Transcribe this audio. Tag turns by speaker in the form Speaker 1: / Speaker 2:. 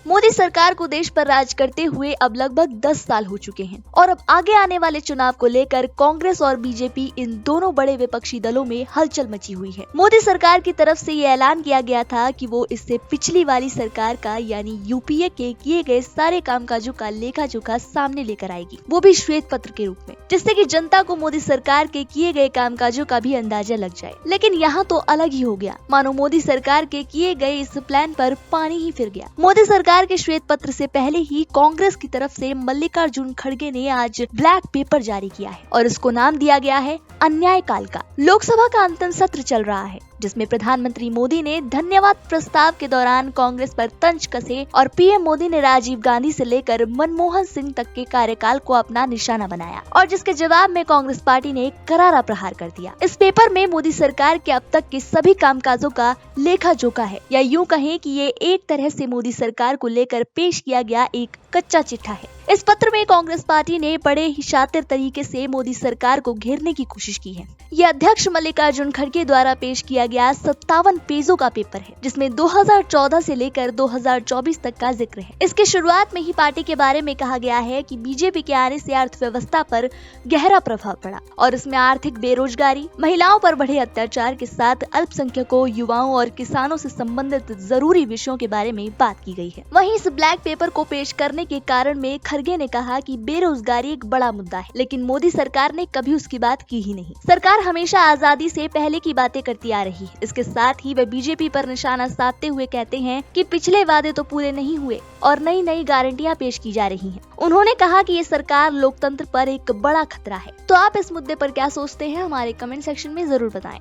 Speaker 1: मोदी सरकार को देश पर राज करते हुए अब लगभग 10 साल हो चुके हैं और अब आगे आने वाले चुनाव को लेकर कांग्रेस और बीजेपी इन दोनों बड़े विपक्षी दलों में हलचल मची हुई है। मोदी सरकार की तरफ से ये ऐलान किया गया था कि वो इससे पिछली वाली सरकार का यानी यूपीए के किए गए सारे कामकाजों का लेखा जोखा सामने लेकर आएगी, वो भी श्वेत पत्र के रूप में, जिससे कि जनता को मोदी सरकार के किए गए कामकाजों का भी अंदाजा लग जाए। लेकिन यहाँ तो अलग ही हो गया, मानो मोदी सरकार के किए गए इस प्लान पर पानी ही फिर गया। मोदी सरकार के श्वेत पत्र से पहले ही कांग्रेस की तरफ से मल्लिकार्जुन खड़गे ने आज ब्लैक पेपर जारी किया है और इसको नाम दिया गया है अन्याय काल का। लोकसभा का अंतिम सत्र चल रहा है, जिसमें प्रधानमंत्री मोदी ने धन्यवाद प्रस्ताव के दौरान कांग्रेस पर तंज कसे और पीएम मोदी ने राजीव गांधी से लेकर मनमोहन सिंह तक के कार्यकाल को अपना निशाना बनाया और जिसके जवाब में कांग्रेस पार्टी ने करारा प्रहार कर दिया। इस पेपर में मोदी सरकार के अब तक के सभी कामकाजों का लेखा जोखा है, या यूं कहें कि ये एक तरह से मोदी सरकार को लेकर पेश किया गया एक कच्चा चिट्ठा है। इस पत्र में कांग्रेस पार्टी ने बड़े ही शातिर तरीके से मोदी सरकार को घेरने की कोशिश की है। ये अध्यक्ष मल्लिकार्जुन खड़गे द्वारा पेश किया गया 57 पेजों का पेपर है, जिसमें 2014 से लेकर 2024 तक का जिक्र है। इसके शुरुआत में ही पार्टी के बारे में कहा गया है कि बीजेपी के आने से अर्थव्यवस्था पर गहरा प्रभाव पड़ा और इसमें आर्थिक बेरोजगारी, महिलाओं पर बढ़े अत्याचार के साथ अल्पसंख्यकों, युवाओं और किसानों से संबंधित जरूरी विषयों के बारे में बात की गई है। वहीं इस ब्लैक पेपर को पेश करने के कारण में खड़गे ने कहा कि बेरोजगारी एक बड़ा मुद्दा है, लेकिन मोदी सरकार ने कभी उसकी बात की ही नहीं। सरकार हमेशा आजादी से पहले की बातें करती आ रही है। इसके साथ ही वे बीजेपी पर निशाना साधते हुए कहते हैं कि पिछले वादे तो पूरे नहीं हुए और नई नई गारंटियां पेश की जा रही हैं। उन्होंने कहा कि ये सरकार लोकतंत्र पर एक बड़ा खतरा है। तो आप इस मुद्दे पर क्या सोचते हैं, हमारे कमेंट सेक्शन में जरूर बताएं।